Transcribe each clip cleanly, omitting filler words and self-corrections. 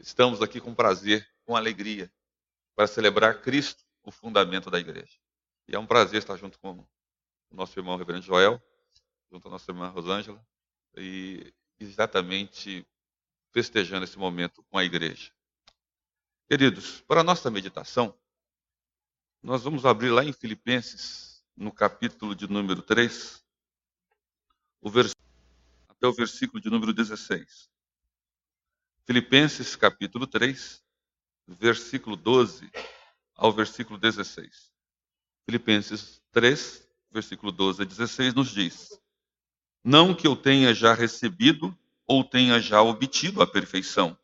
Estamos aqui com prazer, com alegria, para celebrar Cristo, o fundamento da igreja. E é um prazer estar junto com o nosso irmão Reverendo Joel, junto à nossa irmã Rosângela, e exatamente festejando esse momento com a igreja. Queridos, para a nossa meditação, nós vamos abrir lá em Filipenses, no capítulo de número 3, até o versículo de número 16. Filipenses, capítulo 3, versículo 12 ao versículo 16. Filipenses 3, versículo 12 a 16, nos diz: Não que eu tenha já recebido ou tenha já obtido a perfeição,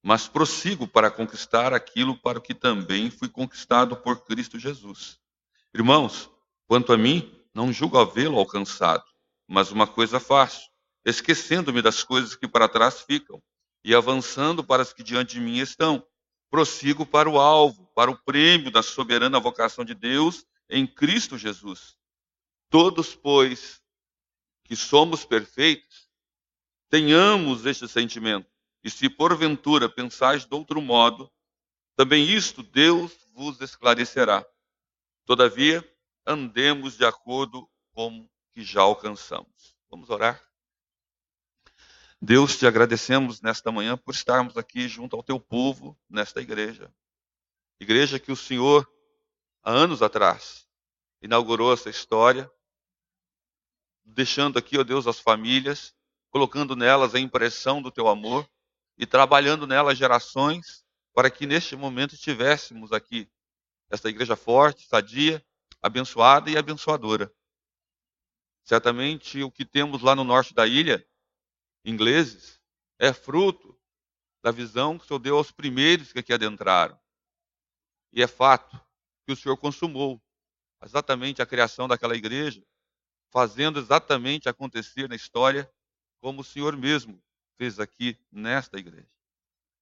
mas prossigo para conquistar aquilo para o que também fui conquistado por Cristo Jesus. Irmãos, quanto a mim, não julgo havê-lo alcançado, mas uma coisa faço, esquecendo-me das coisas que para trás ficam e avançando para as que diante de mim estão. Prossigo para o alvo, para o prêmio da soberana vocação de Deus em Cristo Jesus. Todos, pois, que somos perfeitos, tenhamos este sentimento. E se porventura pensais de outro modo, também isto Deus vos esclarecerá. Todavia, andemos de acordo com o que já alcançamos. Vamos orar? Deus, te agradecemos nesta manhã por estarmos aqui junto ao teu povo, nesta igreja. Igreja que o Senhor, há anos atrás, inaugurou essa história, deixando aqui, ó Deus, as famílias, colocando nelas a impressão do teu amor e trabalhando nelas gerações para que neste momento estivéssemos aqui, esta igreja forte, sadia, abençoada e abençoadora. Certamente o que temos lá no norte da ilha, ingleses, é fruto da visão que o Senhor deu aos primeiros que aqui adentraram. E é fato que o Senhor consumou exatamente a criação daquela igreja, fazendo exatamente acontecer na história como o Senhor mesmo fez aqui nesta igreja.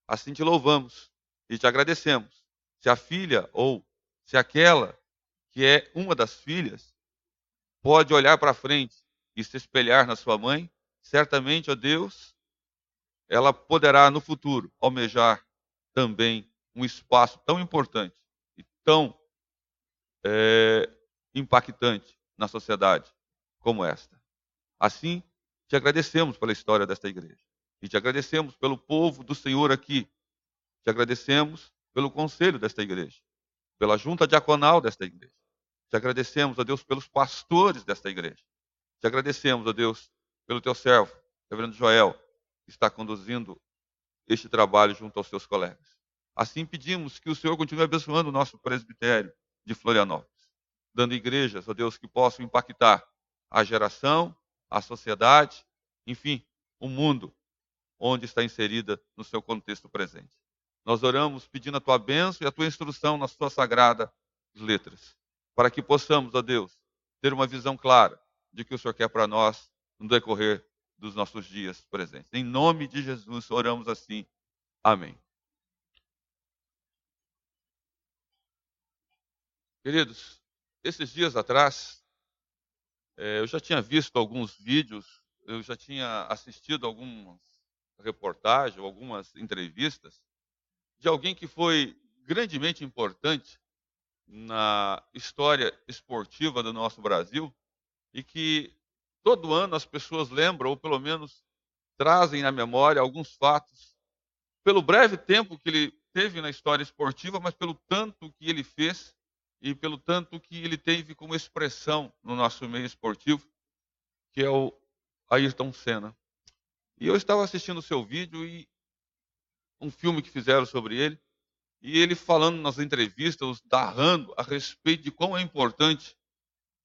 Assim te louvamos e te agradecemos. Se a filha ou se aquela que é uma das filhas pode olhar para frente e se espelhar na sua mãe, certamente, ó Deus, ela poderá no futuro almejar também um espaço tão importante e tão impactante na sociedade como esta. Assim, te agradecemos pela história desta igreja. E te agradecemos pelo povo do Senhor aqui. Te agradecemos pelo conselho desta igreja, pela junta diaconal desta igreja. Te agradecemos, ó Deus, pelos pastores desta igreja. Te agradecemos, ó Deus, pelo teu servo, Reverendo Joel, que está conduzindo este trabalho junto aos seus colegas. Assim pedimos que o Senhor continue abençoando o nosso presbitério de Florianópolis, dando igrejas, ó Deus, que possam impactar a geração, a sociedade, enfim, o mundo onde está inserida no seu contexto presente. Nós oramos pedindo a tua bênção e a tua instrução nas tuas sagradas letras, para que possamos, ó Deus, ter uma visão clara de que o Senhor quer para nós no decorrer dos nossos dias presentes. Em nome de Jesus, oramos assim. Amém. Queridos, esses dias atrás, eu já tinha visto alguns vídeos, eu já tinha assistido algumas reportagens, algumas entrevistas de alguém que foi grandemente importante na história esportiva do nosso Brasil e que todo ano as pessoas lembram, ou pelo menos trazem na memória alguns fatos, pelo breve tempo que ele teve na história esportiva, mas pelo tanto que ele fez e pelo tanto que ele teve como expressão no nosso meio esportivo, que é o Ayrton Senna. E eu estava assistindo o seu vídeo e um filme que fizeram sobre ele, e ele falando nas entrevistas, narrando a respeito de quão é importante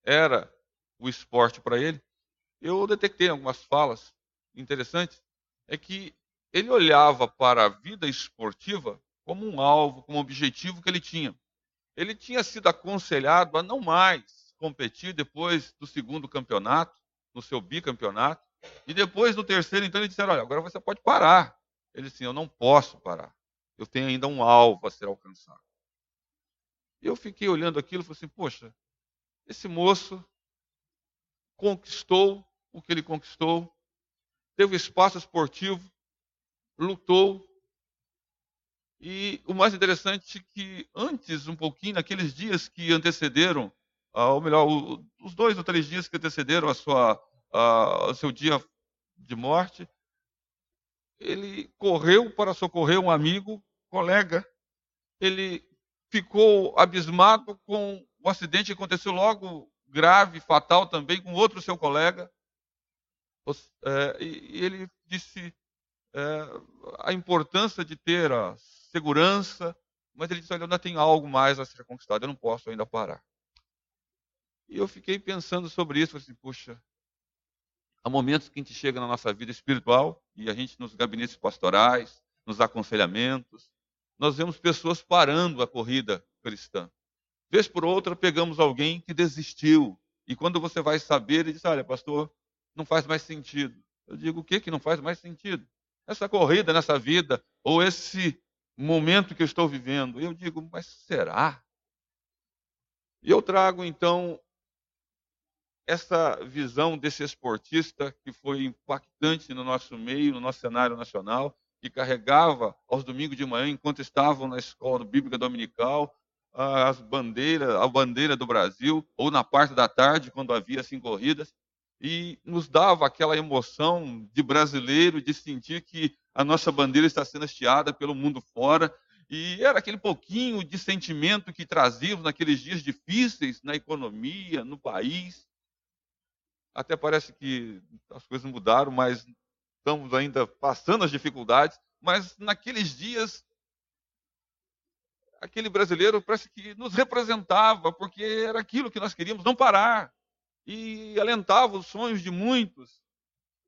era o esporte para ele. Eu detectei algumas falas interessantes, é que ele olhava para a vida esportiva como um alvo, como um objetivo que ele tinha. Ele tinha sido aconselhado a não mais competir depois do segundo campeonato, no seu bicampeonato, e depois do terceiro, então, ele disseram, olha, agora você pode parar. Ele disse, eu não posso parar. Eu tenho ainda um alvo a ser alcançado. E eu fiquei olhando aquilo e falei assim, poxa, esse moço conquistou o que ele conquistou, teve espaço esportivo, lutou, E o mais interessante é que antes, um pouquinho, naqueles dias que antecederam, ou melhor, os 2 ou 3 dias que antecederam o seu dia de morte, ele correu para socorrer um amigo, colega. Ele ficou abismado com o acidente que aconteceu logo, grave, fatal também, com outro seu colega. E ele disse a importância de ter a segurança, mas ele disse: olha, ainda tem algo mais a ser conquistado, eu não posso ainda parar. E eu fiquei pensando sobre isso, falei assim, puxa, há momentos que a gente chega na nossa vida espiritual e a gente nos gabinetes pastorais, nos aconselhamentos, nós vemos pessoas parando a corrida cristã. Vez por outra, pegamos alguém que desistiu. E quando você vai saber, ele diz: olha, pastor, não faz mais sentido. Eu digo: o que que não faz mais sentido? Essa corrida nessa vida, ou esse momento que eu estou vivendo. Eu digo: mas será? E eu trago, então, essa visão desse esportista que foi impactante no nosso meio, no nosso cenário nacional, que carregava aos domingos de manhã, enquanto estavam na escola bíblica dominical, a bandeira do Brasil, ou na parte da tarde, quando havia assim corridas, e nos dava aquela emoção de brasileiro, de sentir que a nossa bandeira está sendo hasteada pelo mundo fora, e era aquele pouquinho de sentimento que trazíamos naqueles dias difíceis na economia, no país. Até parece que as coisas mudaram, mas estamos ainda passando as dificuldades. Mas naqueles dias, aquele brasileiro parece que nos representava, porque era aquilo que nós queríamos, não parar. E alentava os sonhos de muitos,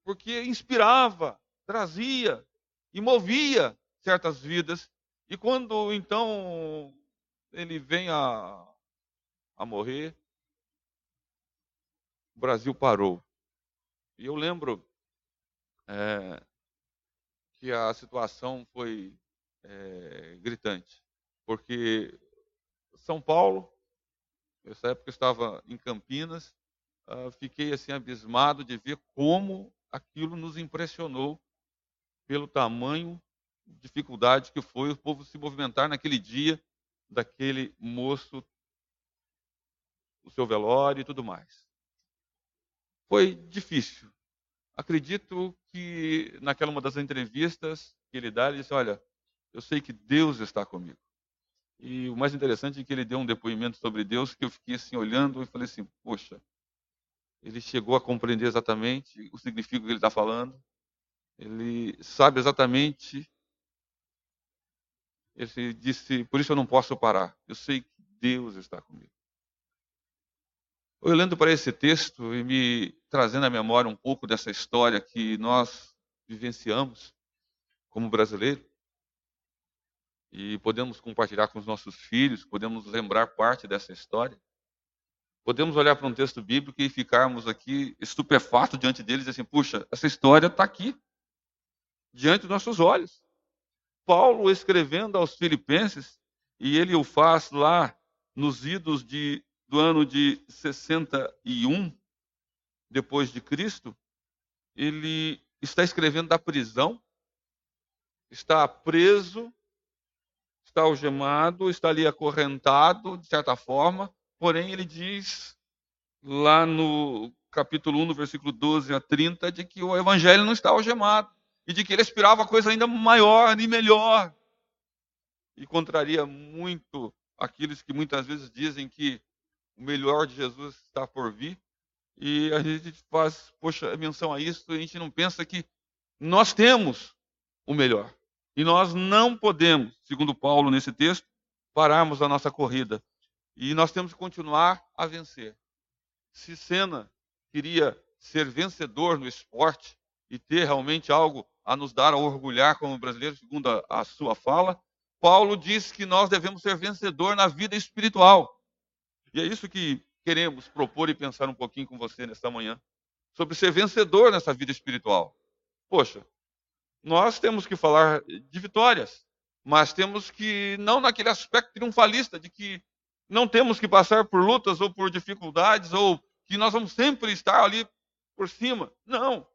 porque inspirava, trazia e movia certas vidas. E quando então ele vem a morrer, o Brasil parou. E eu lembro que a situação foi gritante, porque São Paulo, nessa época eu estava em Campinas, fiquei assim abismado de ver como aquilo nos impressionou pelo tamanho, dificuldade que foi o povo se movimentar naquele dia daquele moço, o seu velório e tudo mais. Foi difícil. Acredito que naquela uma das entrevistas que ele dá, ele disse: olha, eu sei que Deus está comigo. E o mais interessante é que ele deu um depoimento sobre Deus que eu fiquei assim olhando e falei assim, poxa, ele chegou a compreender exatamente o significado que ele está falando. Ele sabe exatamente. Ele disse, por isso eu não posso parar. Eu sei que Deus está comigo. Olhando para esse texto e me trazendo à memória um pouco dessa história que nós vivenciamos como brasileiros, e podemos compartilhar com os nossos filhos, podemos lembrar parte dessa história. Podemos olhar para um texto bíblico e ficarmos aqui estupefatos diante deles e assim, puxa, essa história está aqui, diante dos nossos olhos. Paulo escrevendo aos Filipenses, e ele o faz lá nos idos do ano de 61, depois de Cristo, ele está escrevendo da prisão, está preso, está algemado, está ali acorrentado, de certa forma, porém ele diz lá no capítulo 1, no versículo 12 a 30, de que o evangelho não está algemado e de que ele aspirava a coisa ainda maior e melhor. E contraria muito aqueles que muitas vezes dizem que o melhor de Jesus está por vir. E a gente faz, poxa, menção a isso, e a gente não pensa que nós temos o melhor. E nós não podemos, segundo Paulo nesse texto, pararmos a nossa corrida. E nós temos que continuar a vencer. Se Senna queria ser vencedor no esporte e ter realmente algo a nos dar a orgulhar como brasileiros, segundo a sua fala, Paulo diz que nós devemos ser vencedor na vida espiritual. E é isso que queremos propor e pensar um pouquinho com você nesta manhã, sobre ser vencedor nessa vida espiritual. Poxa, nós temos que falar de vitórias, mas temos que, não naquele aspecto triunfalista, de que não temos que passar por lutas ou por dificuldades, ou que nós vamos sempre estar ali por cima. Não.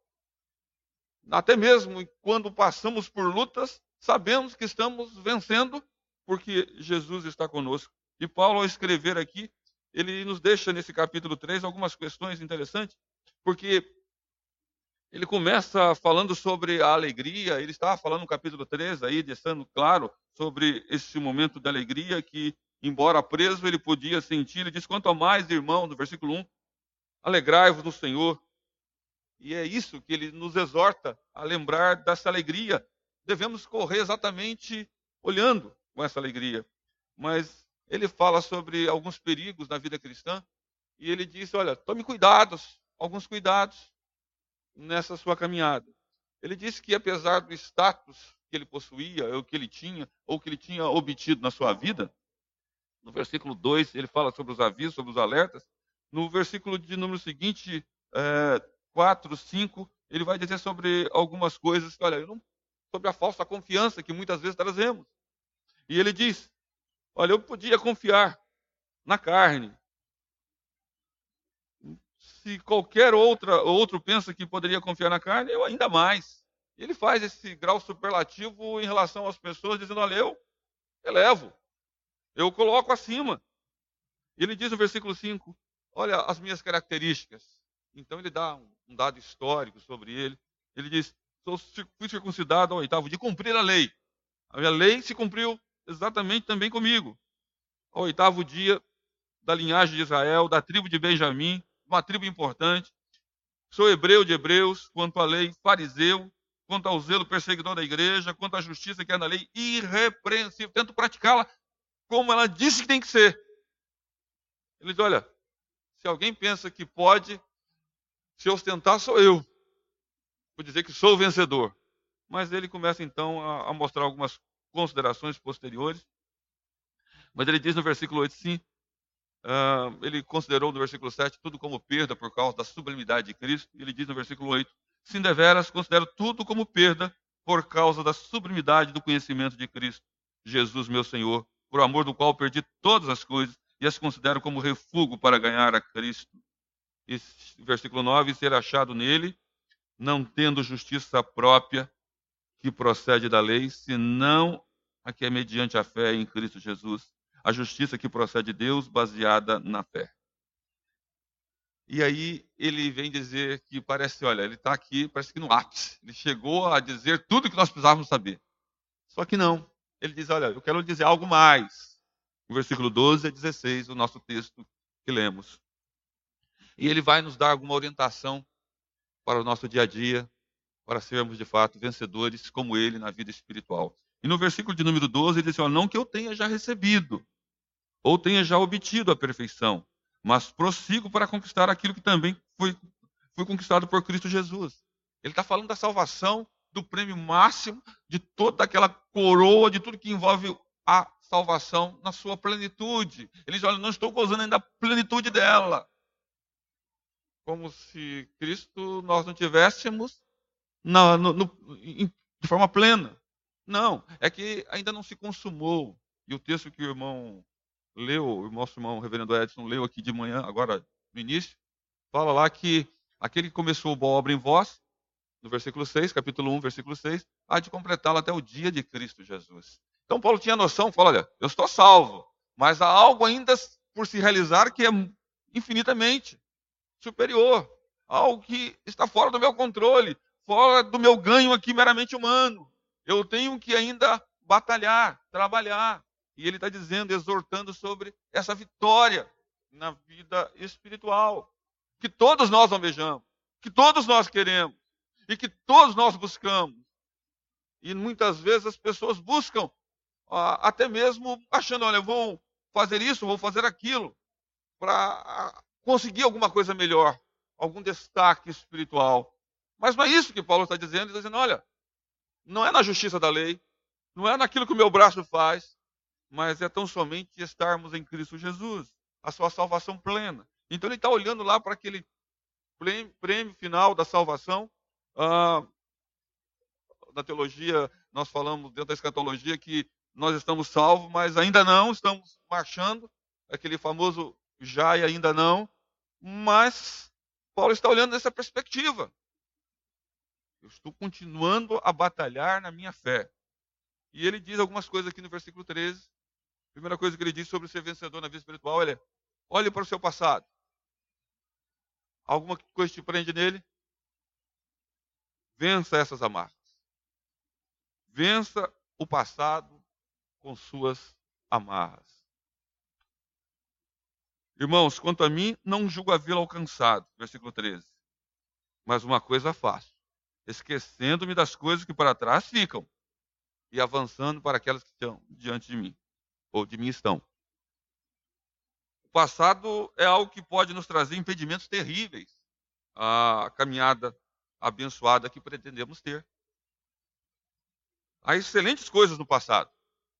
Até mesmo quando passamos por lutas, sabemos que estamos vencendo porque Jesus está conosco. E Paulo, ao escrever aqui, ele nos deixa nesse capítulo 3 algumas questões interessantes, porque ele começa falando sobre a alegria, ele estava falando no capítulo 3 aí, deixando claro sobre esse momento de alegria que, embora preso, ele podia sentir. Ele diz: quanto a mais, irmãos, no versículo 1, alegrai-vos no Senhor. E é isso que ele nos exorta a lembrar dessa alegria. Devemos correr exatamente olhando com essa alegria. Mas ele fala sobre alguns perigos na vida cristã e ele diz: olha, tome cuidados, alguns cuidados nessa sua caminhada. Ele disse que apesar do status que ele possuía, ou que ele tinha, ou que ele tinha obtido na sua vida, no versículo 2 ele fala sobre os avisos, sobre os alertas. No versículo de número seguinte, 4, 5, ele vai dizer sobre algumas coisas, olha, sobre a falsa confiança que muitas vezes trazemos. E ele diz: olha, eu podia confiar na carne. Se qualquer outro pensa que poderia confiar na carne, eu ainda mais. Ele faz esse grau superlativo em relação às pessoas, dizendo: olha, eu elevo, eu coloco acima. Ele diz no versículo 5, olha as minhas características. Então ele dá um dado histórico sobre ele. Ele diz: fui circuncidado ao 8º de cumprir a lei. A minha lei se cumpriu exatamente também comigo. Ao 8º dia da linhagem de Israel, da tribo de Benjamim, uma tribo importante. Sou hebreu de hebreus, quanto à lei, fariseu, quanto ao zelo perseguidor da igreja, quanto à justiça que é na lei, irrepreensível. Tento praticá-la como ela disse que tem que ser. Ele diz: olha, se alguém pensa que pode se ostentar, sou eu. Vou dizer que sou o vencedor. Mas ele começa então a mostrar algumas considerações posteriores. Mas ele diz no versículo 8, sim, ele considerou no versículo 7 tudo como perda por causa da sublimidade de Cristo. Ele diz no versículo 8, sim, deveras, considero tudo como perda por causa da sublimidade do conhecimento de Cristo, Jesus meu Senhor, por amor do qual perdi todas as coisas e as considero como refúgio para ganhar a Cristo. E versículo 9, ser achado nele, não tendo justiça própria que procede da lei, senão a que é mediante a fé em Cristo Jesus, a justiça que procede de Deus, baseada na fé. E aí ele vem dizer que parece, olha, ele está aqui, parece que no ápice. Ele chegou a dizer tudo o que nós precisávamos saber. Só que não. Ele diz: olha, eu quero dizer algo mais. No versículo 12 a 16, o nosso texto que lemos. E ele vai nos dar alguma orientação para o nosso dia a dia, para sermos de fato vencedores como ele na vida espiritual. E no versículo de número 12 ele diz: não que eu tenha já recebido, ou tenha já obtido a perfeição, mas prossigo para conquistar aquilo que também foi conquistado por Cristo Jesus. Ele está falando da salvação, do prêmio máximo, de toda aquela coroa, de tudo que envolve a salvação na sua plenitude. Ele diz: olha, não estou gozando ainda da plenitude dela. Como se Cristo nós não tivéssemos de forma plena. Não, é que ainda não se consumou. E o texto que o irmão leu, o nosso irmão reverendo Edson leu aqui de manhã, agora no início, fala lá que aquele que começou a boa obra em vós, no versículo 6, capítulo 1, versículo 6, há de completá-la até o dia de Cristo Jesus. Então Paulo tinha noção, fala: olha, eu estou salvo, mas há algo ainda por se realizar que é infinitamente superior, algo que está fora do meu controle, fora do meu ganho aqui meramente humano. Eu tenho que ainda batalhar, trabalhar. E ele está dizendo, exortando sobre essa vitória na vida espiritual, que todos nós almejamos, que todos nós queremos e que todos nós buscamos. E muitas vezes as pessoas buscam, até mesmo achando: olha, eu vou fazer isso, vou fazer aquilo, para conseguir alguma coisa melhor, algum destaque espiritual. Mas não é isso que Paulo está dizendo. Ele está dizendo: olha, não é na justiça da lei, não é naquilo que o meu braço faz, mas é tão somente estarmos em Cristo Jesus, a sua salvação plena. Então ele está olhando lá para aquele prêmio final da salvação. Na teologia, nós falamos dentro da escatologia que nós estamos salvos, mas ainda não, estamos marchando, aquele famoso já e ainda não, mas Paulo está olhando nessa perspectiva. Eu estou continuando a batalhar na minha fé. E ele diz algumas coisas aqui no versículo 13. A primeira coisa que ele diz sobre ser vencedor na vida espiritual, ele é: olhe para o seu passado. Alguma coisa te prende nele? Vença essas amarras. Vença o passado com suas amarras. Irmãos, quanto a mim, não julgo havê-lo alcançado. Versículo 13. Mas uma coisa faço, esquecendo-me das coisas que para trás ficam e avançando para aquelas que estão diante de mim, ou de mim estão. O passado é algo que pode nos trazer impedimentos terríveis à caminhada abençoada que pretendemos ter. Há excelentes coisas no passado.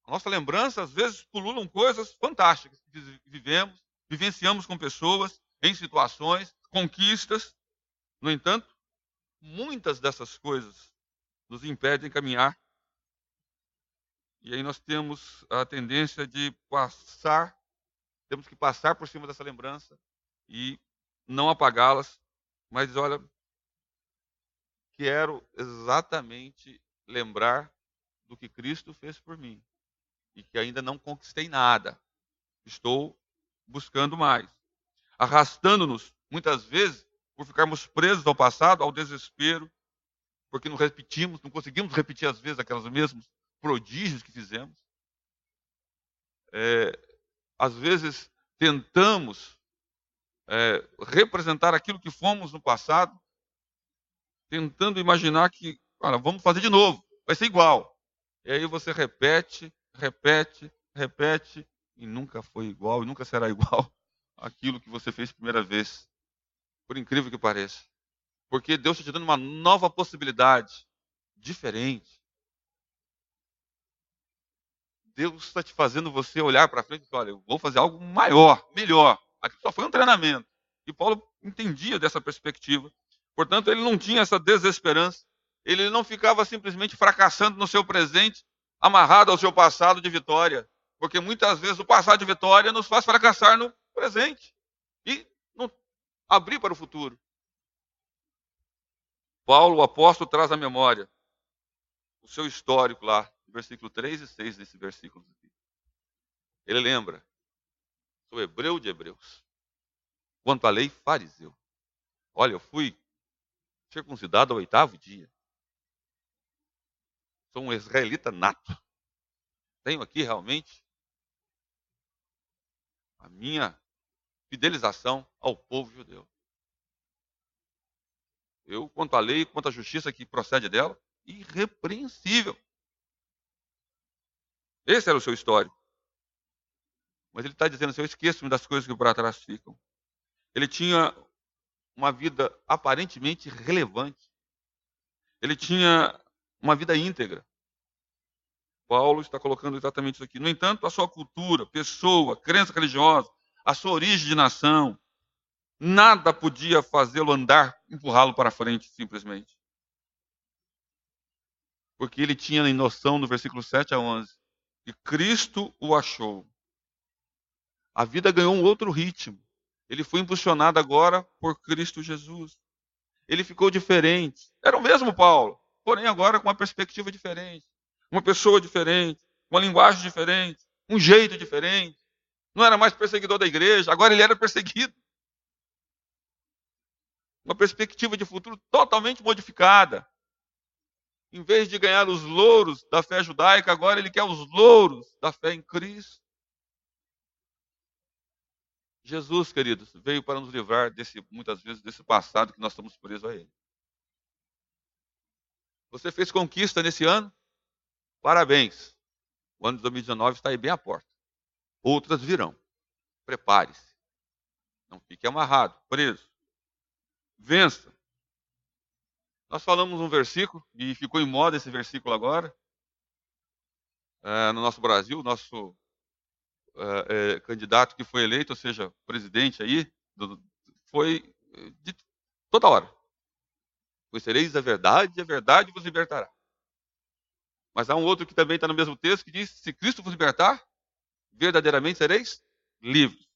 A nossa lembrança, às vezes, pululam coisas fantásticas que vivemos, vivenciamos com pessoas, em situações, conquistas. No entanto, muitas dessas coisas nos impedem de caminhar. E aí nós temos a tendência de temos que passar por cima dessa lembrança e não apagá-las. Mas olha, quero exatamente lembrar do que Cristo fez por mim e que ainda não conquistei nada. Estou buscando mais, arrastando-nos muitas vezes por ficarmos presos ao passado, ao desespero, porque não conseguimos repetir às vezes aqueles mesmos prodígios que fizemos. Às vezes tentamos representar aquilo que fomos no passado, tentando imaginar que, olha, vamos fazer de novo, vai ser igual. E aí você repete, e nunca foi igual, e nunca será igual àquilo que você fez a primeira vez. Por incrível que pareça. Porque Deus está te dando uma nova possibilidade, diferente. Deus está te fazendo você olhar para frente e dizer: olha, eu vou fazer algo maior, melhor. Aqui só foi um treinamento. E Paulo entendia dessa perspectiva. Portanto, ele não tinha essa desesperança. Ele não ficava simplesmente fracassando no seu presente, amarrado ao seu passado de vitória. Porque muitas vezes o passado de vitória nos faz fracassar no presente e não abrir para o futuro. Paulo, o apóstolo, traz à memória o seu histórico lá, versículo 3 e 6 desse versículo aqui. Ele lembra: sou hebreu de hebreus, quanto à lei, fariseu. Olha, eu fui circuncidado ao 8º dia. Sou um israelita nato. Tenho aqui realmente a minha fidelização ao povo judeu. Eu, quanto à lei, quanto à justiça que procede dela, irrepreensível. Esse era o seu histórico. Mas ele está dizendo assim: eu esqueço-me das coisas que para trás ficam. Ele tinha uma vida aparentemente relevante. Ele tinha uma vida íntegra. Paulo está colocando exatamente isso aqui. No entanto, a sua cultura, pessoa, crença religiosa, a sua origem de nação, nada podia fazê-lo andar, empurrá-lo para frente, simplesmente. Porque ele tinha noção, no versículo 7 a 11, que Cristo o achou. A vida ganhou um outro ritmo. Ele foi impulsionado agora por Cristo Jesus. Ele ficou diferente. Era o mesmo Paulo, porém agora com uma perspectiva diferente. Uma pessoa diferente, uma linguagem diferente, um jeito diferente. Não era mais perseguidor da igreja, agora ele era perseguido. Uma perspectiva de futuro totalmente modificada. Em vez de ganhar os louros da fé judaica, agora ele quer os louros da fé em Cristo. Jesus, queridos, veio para nos livrar muitas vezes desse passado que nós estamos presos a ele. Você fez conquista nesse ano? Parabéns. O ano de 2019 está aí bem à porta. Outras virão. Prepare-se. Não fique amarrado, preso. Vença. Nós falamos um versículo, e ficou em moda esse versículo agora, no nosso Brasil, nosso candidato que foi eleito, ou seja, presidente aí, foi de toda hora: conhecereis a verdade vos libertará. Mas há um outro que também está no mesmo texto, que diz: se Cristo vos libertar, verdadeiramente sereis livres.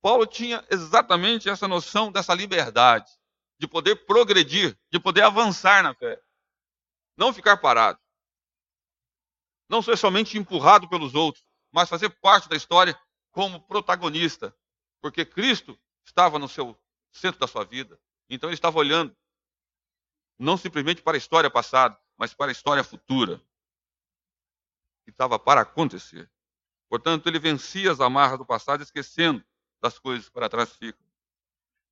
Paulo tinha exatamente essa noção dessa liberdade, de poder progredir, de poder avançar na fé. Não ficar parado. Não ser somente empurrado pelos outros, mas fazer parte da história como protagonista. Porque Cristo estava no seu centro da sua vida. Então ele estava olhando não simplesmente para a história passada, mas para a história futura, que estava para acontecer. Portanto, ele vencia as amarras do passado, esquecendo das coisas que para trás ficam.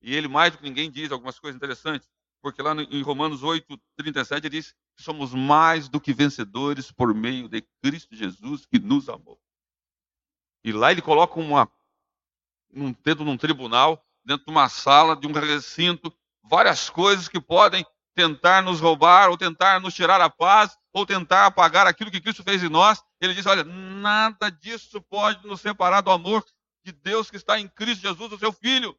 E ele, mais do que ninguém, diz algumas coisas interessantes, porque lá em Romanos 8:37 ele diz que somos mais do que vencedores por meio de Cristo Jesus, que nos amou. E lá ele coloca dentro de um tribunal, dentro de uma sala, de um recinto, várias coisas que podem tentar nos roubar, ou tentar nos tirar a paz, ou tentar apagar aquilo que Cristo fez em nós. Ele diz, olha, nada disso pode nos separar do amor de Deus que está em Cristo Jesus, o seu Filho.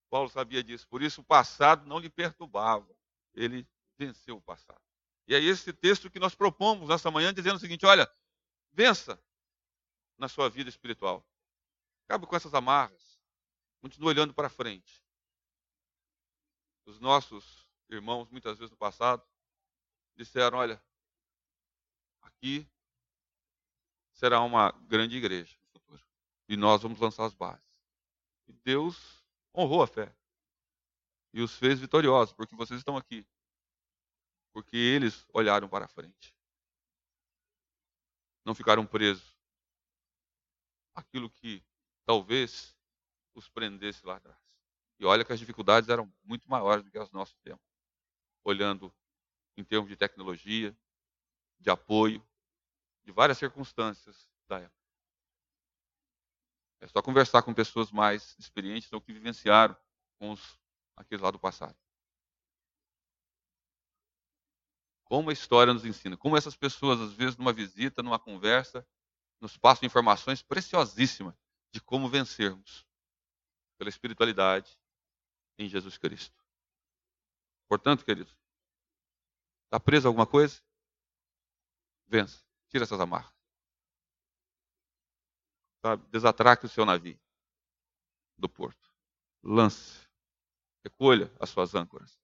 Paulo sabia disso, por isso o passado não lhe perturbava. Ele venceu o passado. E é esse texto que nós propomos nessa manhã, dizendo o seguinte, olha, vença na sua vida espiritual. Acabe com essas amarras. Continue olhando para frente. Os nossos irmãos, muitas vezes no passado, disseram, olha, aqui será uma grande igreja no futuro. E nós vamos lançar as bases. E Deus honrou a fé. E os fez vitoriosos, porque vocês estão aqui. Porque eles olharam para frente. Não ficaram presos. Aquilo que talvez os prendesse lá atrás. E olha que as dificuldades eram muito maiores do que as nossos tempos. Olhando em termos de tecnologia, de apoio, de várias circunstâncias da época. É só conversar com pessoas mais experientes ou que vivenciaram com aqueles lá do passado. Como a história nos ensina, como essas pessoas, às vezes, numa visita, numa conversa, nos passam informações preciosíssimas de como vencermos pela espiritualidade em Jesus Cristo. Portanto, queridos, está preso a alguma coisa? Vença. Tira essas amarras. Sabe? Desatraque o seu navio do porto. Lance. Recolha as suas âncoras.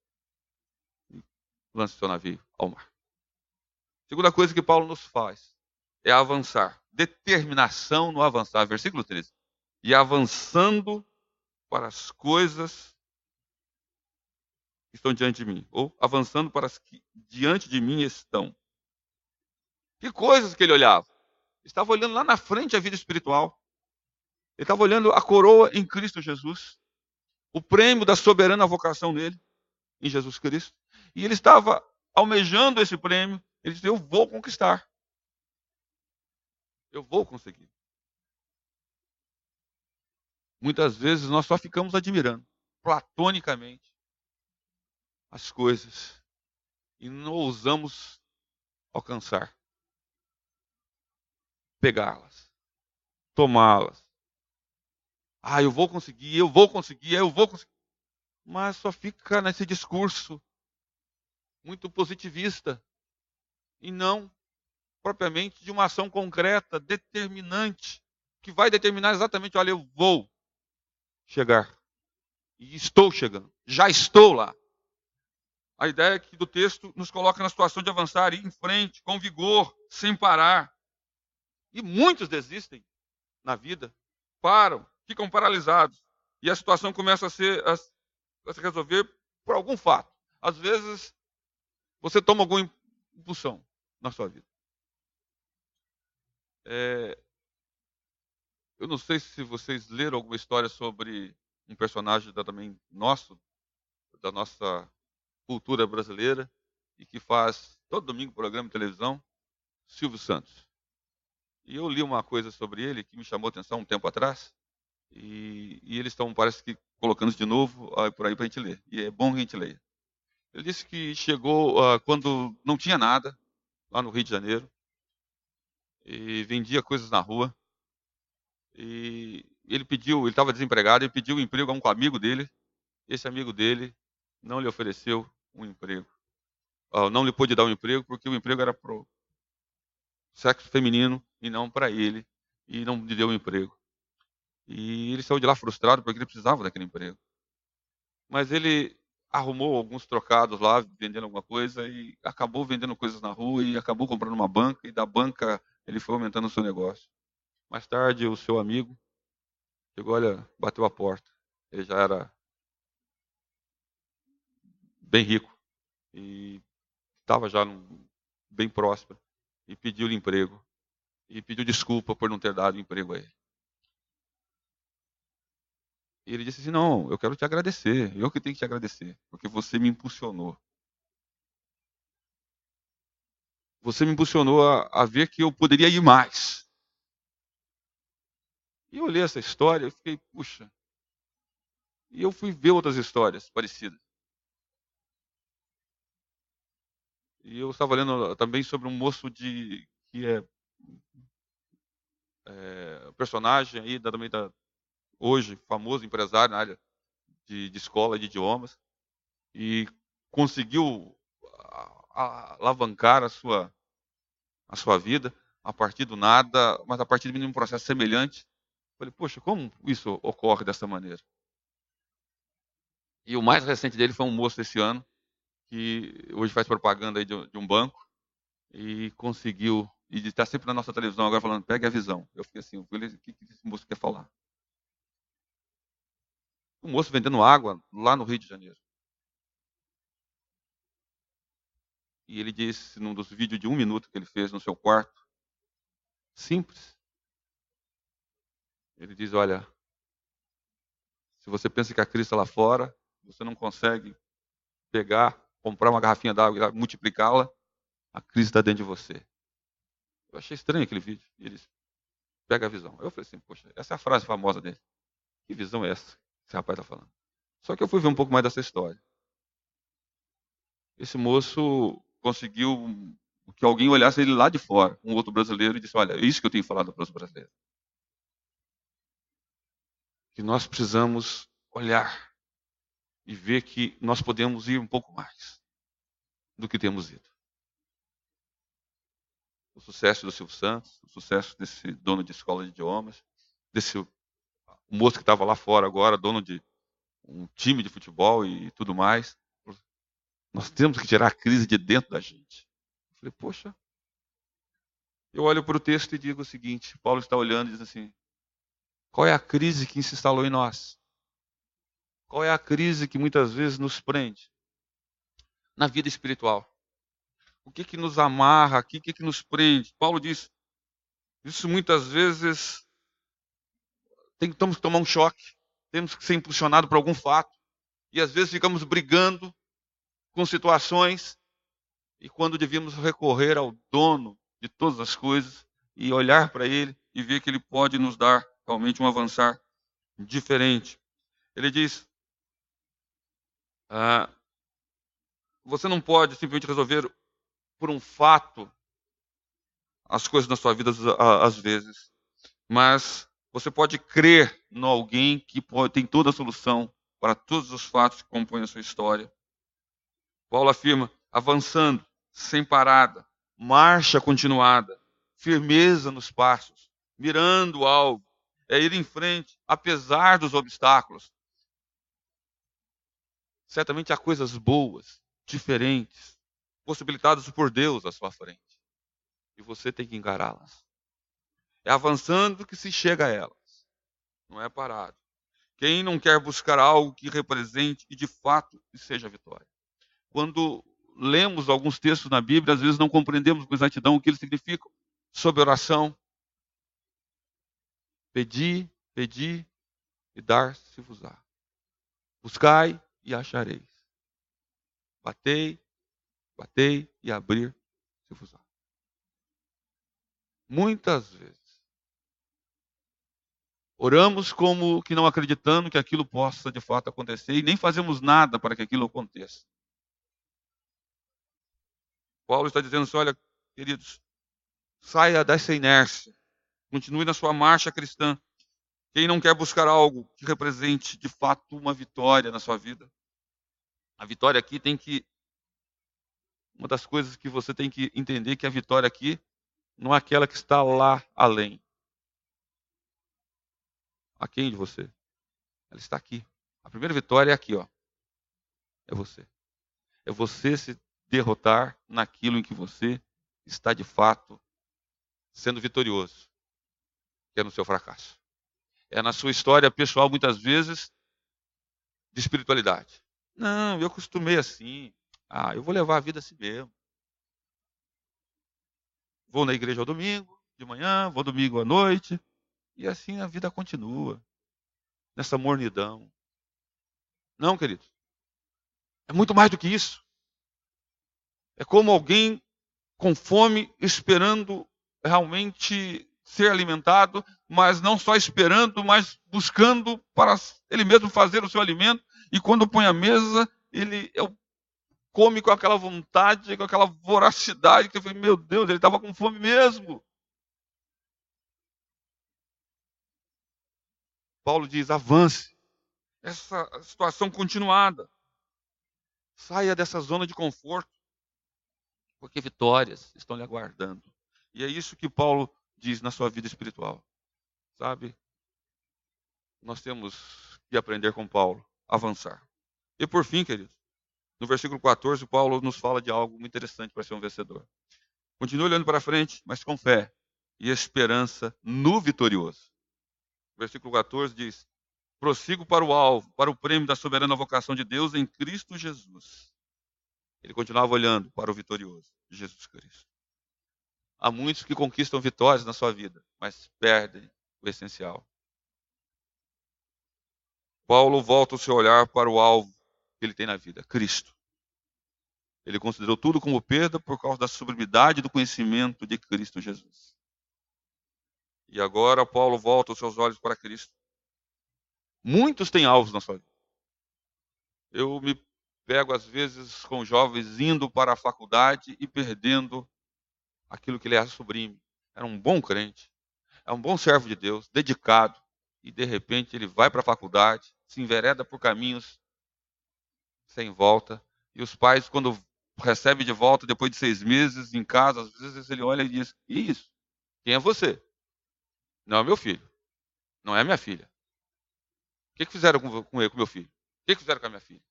E lance o seu navio ao mar. Segunda coisa que Paulo nos faz é avançar. Determinação no avançar. Versículo 13. E avançando para as coisas que estão diante de mim. Ou avançando para as que diante de mim estão. Que coisas que ele olhava? Estava olhando lá na frente a vida espiritual. Ele estava olhando a coroa em Cristo Jesus. O prêmio da soberana vocação nele, em Jesus Cristo. E ele estava almejando esse prêmio. Ele disse, eu vou conquistar. Eu vou conseguir. Muitas vezes nós só ficamos admirando, platonicamente, as coisas. E não ousamos alcançar. Pegá-las. Tomá-las. Ah, eu vou conseguir, eu vou conseguir, eu vou conseguir. Mas só fica nesse discurso muito positivista. E não propriamente de uma ação concreta, determinante, que vai determinar exatamente, olha, eu vou chegar. E estou chegando. Já estou lá. A ideia é que do texto nos coloca na situação de avançar, ir em frente, com vigor, sem parar. E muitos desistem na vida, param, ficam paralisados. E a situação começa a se resolver por algum fato. Às vezes, você toma alguma impulsão na sua vida. Eu não sei se vocês leram alguma história sobre um personagem também nosso, da nossa cultura brasileira, e que faz todo domingo programa de televisão, Silvio Santos. E eu li uma coisa sobre ele que me chamou a atenção um tempo atrás, e eles estão, parece que, colocando isso de novo por aí para a gente ler. E é bom que a gente leia. Ele disse que chegou quando não tinha nada, lá no Rio de Janeiro, e vendia coisas na rua. E ele estava desempregado, ele pediu um emprego a um amigo dele. Esse amigo dele não lhe ofereceu um emprego. Não lhe pôde dar um emprego porque o emprego era para o sexo feminino e não para ele. E não lhe deu um emprego. E ele saiu de lá frustrado porque ele precisava daquele emprego. Mas ele arrumou alguns trocados lá, vendendo alguma coisa, e acabou vendendo coisas na rua, e acabou comprando uma banca, e da banca ele foi aumentando o seu negócio. Mais tarde, o seu amigo chegou, olha, bateu a porta. Ele já era bem rico e estava já bem próspero, e pediu-lhe emprego, e pediu desculpa por não ter dado emprego a ele. E ele disse assim, não, eu quero te agradecer, eu que tenho que te agradecer, porque você me impulsionou. Você me impulsionou a ver que eu poderia ir mais. E eu olhei essa história e fiquei, puxa. E eu fui ver outras histórias parecidas. E eu estava lendo também sobre um moço que é personagem aí, também hoje famoso empresário na área de escola de idiomas, e conseguiu alavancar a sua vida a partir do nada, mas a partir de um processo semelhante. Falei, poxa, como isso ocorre dessa maneira? E o mais recente dele foi um moço esse ano, que hoje faz propaganda aí de um banco, e conseguiu, e está sempre na nossa televisão agora falando, pegue a visão. Eu fiquei assim, o que esse moço quer falar? O moço vendendo água lá no Rio de Janeiro. E ele disse, num dos vídeos de 1 minuto que ele fez no seu quarto, simples, ele diz, olha, se você pensa que a crise está lá fora, você não consegue pegar, comprar uma garrafinha d'água e multiplicá-la, a crise está dentro de você. Eu achei estranho aquele vídeo. E ele disse, pega a visão. Eu falei assim, poxa, essa é a frase famosa dele. Que visão é essa que esse rapaz está falando? Só que eu fui ver um pouco mais dessa história. Esse moço conseguiu que alguém olhasse ele lá de fora, um outro brasileiro, e disse, olha, é isso que eu tenho falado para os brasileiros. Que nós precisamos olhar e ver que nós podemos ir um pouco mais do que temos ido. O sucesso do Silvio Santos, o sucesso desse dono de escola de idiomas, desse moço que estava lá fora agora, dono de um time de futebol e tudo mais. Nós temos que tirar a crise de dentro da gente. Eu falei, poxa. Eu olho para o texto e digo o seguinte, Paulo está olhando e diz assim, qual é a crise que se instalou em nós? Qual é a crise que muitas vezes nos prende? Na vida espiritual. O que nos amarra aqui, o que nos prende? Paulo diz, isso muitas vezes temos que tomar um choque, temos que ser impulsionados por algum fato, e às vezes ficamos brigando com situações, e quando devíamos recorrer ao dono de todas as coisas, e olhar para ele, e ver que ele pode nos dar realmente um avançar diferente. Ele diz, você não pode simplesmente resolver por um fato as coisas na sua vida às vezes, mas você pode crer em alguém que tem toda a solução para todos os fatos que compõem a sua história. Paulo afirma, avançando, sem parada, marcha continuada, firmeza nos passos, mirando algo, é ir em frente, apesar dos obstáculos. Certamente há coisas boas, diferentes, possibilitadas por Deus à sua frente. E você tem que encará-las. É avançando que se chega a elas. Não é parado. Quem não quer buscar algo que represente e de fato seja a vitória? Quando lemos alguns textos na Bíblia, às vezes não compreendemos com exatidão o que eles significam. Sob oração, pedi, pedi e dar-se-vos-á. Buscai e achareis. Batei, batei e abrir-se-vos-á. Muitas vezes oramos como que não acreditando que aquilo possa de fato acontecer e nem fazemos nada para que aquilo aconteça. Paulo está dizendo assim, olha, queridos, saia dessa inércia, continue na sua marcha cristã. Quem não quer buscar algo que represente de fato uma vitória na sua vida? A vitória aqui uma das coisas que você tem que entender que a vitória aqui não é aquela que está lá além. Aquém de você. Ela está aqui. A primeira vitória é aqui, ó. É você. É você se derrotar naquilo em que você está de fato sendo vitorioso, que é no seu fracasso. É na sua história pessoal, muitas vezes, de espiritualidade. Não, eu acostumei assim. Eu vou levar a vida assim mesmo. Vou na igreja ao domingo, de manhã, vou domingo à noite, e assim a vida continua, nessa mornidão. Não, querido. É muito mais do que isso. É como alguém com fome, esperando realmente ser alimentado, mas não só esperando, mas buscando para ele mesmo fazer o seu alimento. E quando põe a mesa, ele come com aquela vontade, com aquela voracidade, que eu falei, meu Deus, ele estava com fome mesmo. Paulo diz, avance. Essa situação continuada. Saia dessa zona de conforto, porque vitórias estão lhe aguardando. E é isso que Paulo diz na sua vida espiritual. Sabe? Nós temos que aprender com Paulo, avançar. E por fim, queridos, no versículo 14, Paulo nos fala de algo muito interessante para ser um vencedor. Continue olhando para frente, mas com fé e esperança no vitorioso. O versículo 14 diz: prossigo para o alvo, para o prêmio da soberana vocação de Deus em Cristo Jesus. Ele continuava olhando para o vitorioso, Jesus Cristo. Há muitos que conquistam vitórias na sua vida, mas perdem o essencial. Paulo volta o seu olhar para o alvo que ele tem na vida, Cristo. Ele considerou tudo como perda por causa da sublimidade do conhecimento de Cristo Jesus. E agora Paulo volta os seus olhos para Cristo. Muitos têm alvos na sua vida. Eu me pego às vezes com jovens indo para a faculdade e perdendo aquilo que ele era sublime. Era um bom crente, é um bom servo de Deus, dedicado, e de repente ele vai para a faculdade, se envereda por caminhos sem volta, e os pais, quando recebem de volta, depois de 6 meses em casa, às vezes ele olha e diz, e isso? Quem é você? Não é meu filho, não é minha filha. O que fizeram com ele, com meu filho? O que fizeram com a minha filha?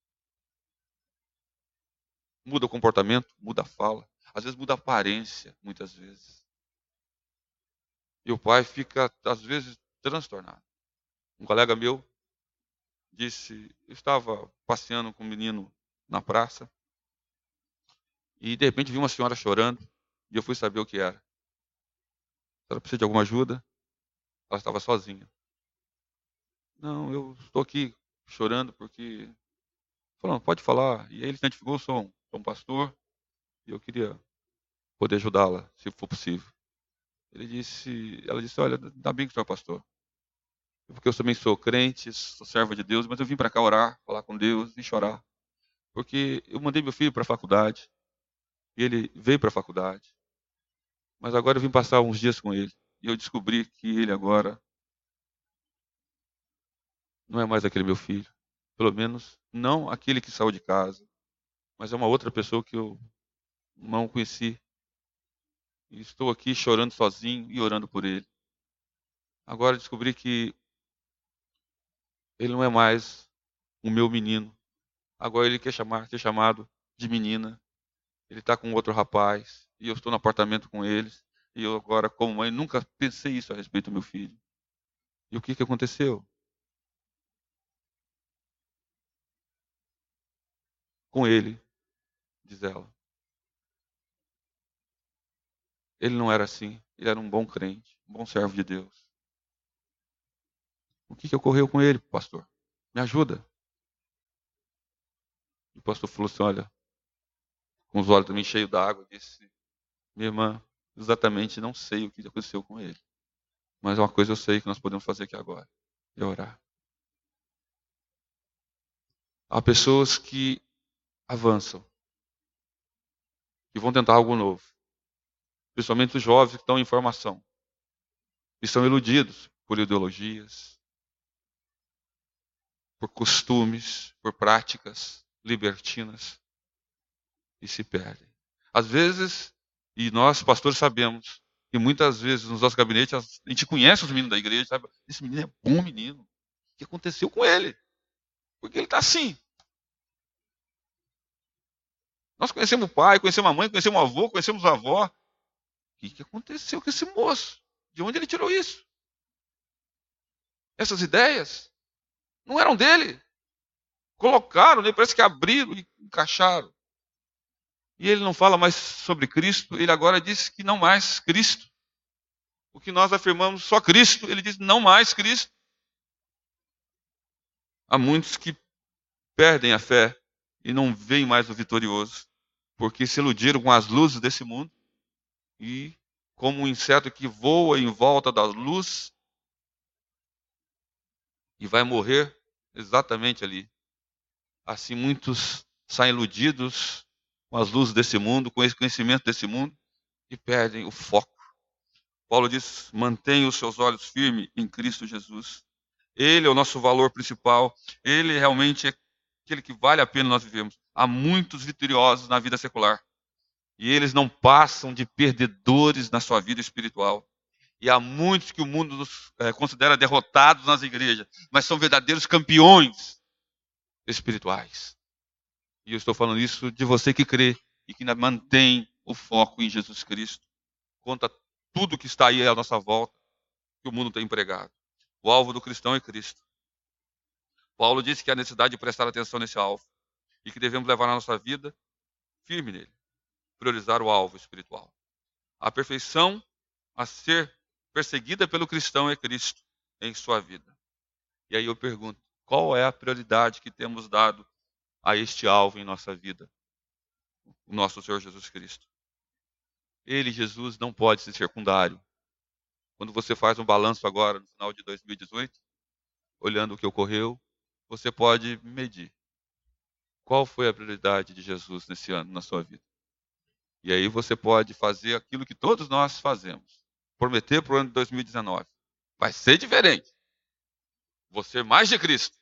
Muda o comportamento, muda a fala, às vezes muda a aparência, muitas vezes. E o pai fica, às vezes, transtornado. Um colega meu disse, eu estava passeando com um menino na praça, e de repente vi uma senhora chorando, e eu fui saber o que era. Ela precisa de alguma ajuda? Ela estava sozinha. Não, eu estou aqui chorando porque... Falando, pode falar. E aí ele se identificou, sou um pastor, e eu queria poder ajudá-la, se for possível. Ela disse, olha, ainda bem que o senhor é pastor. Porque eu também sou crente, sou servo de Deus, mas eu vim para cá orar, falar com Deus e chorar. Porque eu mandei meu filho para a faculdade, e ele veio para a faculdade. Mas agora eu vim passar uns dias com ele. E eu descobri que ele agora não é mais aquele meu filho. Pelo menos não aquele que saiu de casa. Mas é uma outra pessoa que eu não conheci. E estou aqui chorando sozinho e orando por ele. Agora descobri que ele não é mais o meu menino. Agora ele quer ser chamado de menina. Ele está com outro rapaz. E eu estou no apartamento com eles. E eu agora, como mãe, nunca pensei isso a respeito do meu filho. E o que aconteceu com ele, diz ela. Ele não era assim. Ele era um bom crente, um bom servo de Deus. O que ocorreu com ele, pastor? Me ajuda. E o pastor falou assim, olha, com os olhos também cheios d'água, disse, minha irmã, exatamente não sei o que aconteceu com ele. Mas uma coisa eu sei que nós podemos fazer aqui agora, é orar. Há pessoas que avançam, que vão tentar algo novo. Principalmente os jovens que estão em formação. E são iludidos por ideologias, por costumes, por práticas libertinas. E se perdem. Às vezes, e nós pastores sabemos, que muitas vezes nos nossos gabinetes a gente conhece os meninos da igreja, sabe? Esse menino é bom menino. O que aconteceu com ele? Porque ele está assim. Nós conhecemos o pai, conhecemos a mãe, conhecemos o avô, conhecemos a avó. O que aconteceu com esse moço? De onde ele tirou isso? Essas ideias não eram dele. Colocaram, né? Parece que abriram e encaixaram. E ele não fala mais sobre Cristo, ele agora diz que não mais Cristo. O que nós afirmamos só Cristo, ele diz não mais Cristo. Há muitos que perdem a fé e não veem mais o vitorioso, porque se iludiram com as luzes desse mundo e, como um inseto que voa em volta da luz, e vai morrer exatamente ali. Assim, muitos saem iludidos com as luzes desse mundo, com esse conhecimento desse mundo, e perdem o foco. Paulo diz: mantenha os seus olhos firmes em Cristo Jesus. Ele é o nosso valor principal. Ele realmente é aquele que vale a pena nós vivemos. Há muitos vitoriosos na vida secular. E eles não passam de perdedores na sua vida espiritual. E há muitos que o mundo considera derrotados nas igrejas, mas são verdadeiros campeões espirituais. E eu estou falando isso de você que crê e que mantém o foco em Jesus Cristo. Conta tudo que está aí à nossa volta, que o mundo tem empregado. O alvo do cristão é Cristo. Paulo disse que há necessidade de prestar atenção nesse alvo e que devemos levar a nossa vida firme nele, priorizar o alvo espiritual. A perfeição a ser perseguida pelo cristão é Cristo em sua vida. E aí eu pergunto, qual é a prioridade que temos dado a este alvo em nossa vida? O nosso Senhor Jesus Cristo. Ele, Jesus, não pode ser secundário. Quando você faz um balanço agora, no final de 2018, olhando o que ocorreu, você pode medir. Qual foi a prioridade de Jesus nesse ano, na sua vida? E aí você pode fazer aquilo que todos nós fazemos. Prometer para o ano de 2019. Vai ser diferente. Vou ser mais de Cristo.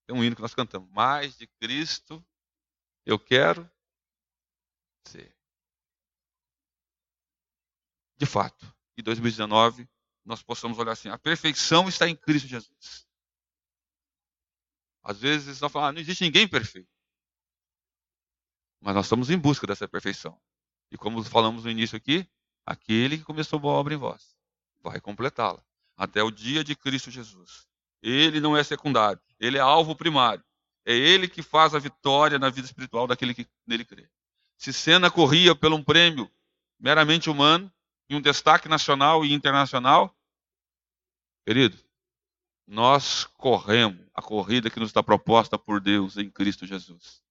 Tem um hino que nós cantamos. Mais de Cristo eu quero ser. De fato, em 2019, nós possamos olhar assim, a perfeição está em Cristo Jesus. Às vezes nós falamos, não existe ninguém perfeito. Mas nós estamos em busca dessa perfeição. E como falamos no início aqui, aquele que começou boa obra em vós, vai completá-la. Até o dia de Cristo Jesus. Ele não é secundário, ele é alvo primário. É ele que faz a vitória na vida espiritual daquele que nele crê. Se Senna corria por um prêmio meramente humano, e um destaque nacional e internacional, querido, nós corremos a corrida que nos está proposta por Deus em Cristo Jesus,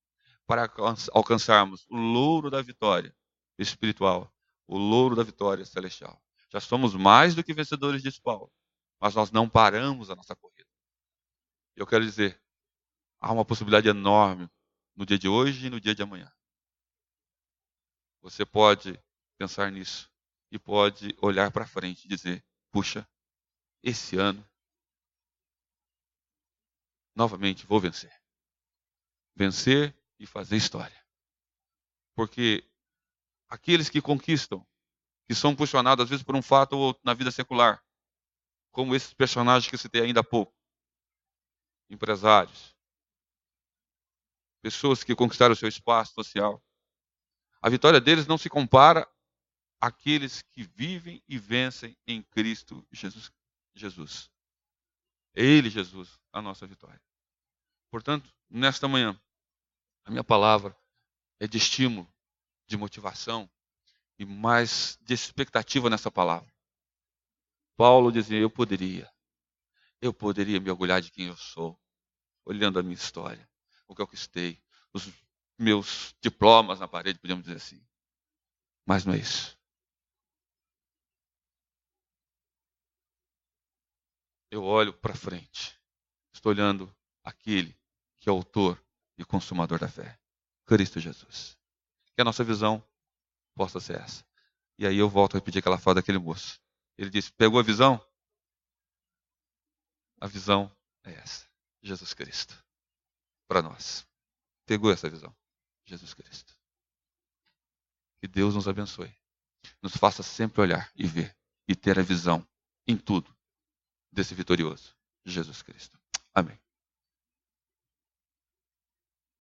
para alcançarmos o louro da vitória espiritual, o louro da vitória celestial. Já somos mais do que vencedores, diz Paulo, mas nós não paramos a nossa corrida. Eu quero dizer, há uma possibilidade enorme no dia de hoje e no dia de amanhã. Você pode pensar nisso e pode olhar para frente e dizer, puxa, esse ano, novamente, vou vencer. Vencer e fazer história. Porque aqueles que conquistam, que são impulsionados às vezes por um fato ou outro na vida secular, como esses personagens que eu citei ainda há pouco, empresários, pessoas que conquistaram o seu espaço social, a vitória deles não se compara àqueles que vivem e vencem em Cristo Jesus. É Ele, Jesus, a nossa vitória. Portanto, nesta manhã, a minha palavra é de estímulo, de motivação e mais de expectativa nessa palavra. Paulo dizia, eu poderia me orgulhar de quem eu sou, olhando a minha história, o que eu conquistei, os meus diplomas na parede, podemos dizer assim. Mas não é isso. Eu olho para frente. Estou olhando aquele que é o autor e consumador da fé, Cristo Jesus. Que a nossa visão possa ser essa. E aí eu volto a repetir aquela fala daquele moço. Ele disse, pegou a visão? A visão é essa, Jesus Cristo. Para nós. Pegou essa visão? Jesus Cristo. Que Deus nos abençoe. Nos faça sempre olhar e ver e ter a visão em tudo desse vitorioso, Jesus Cristo. Amém.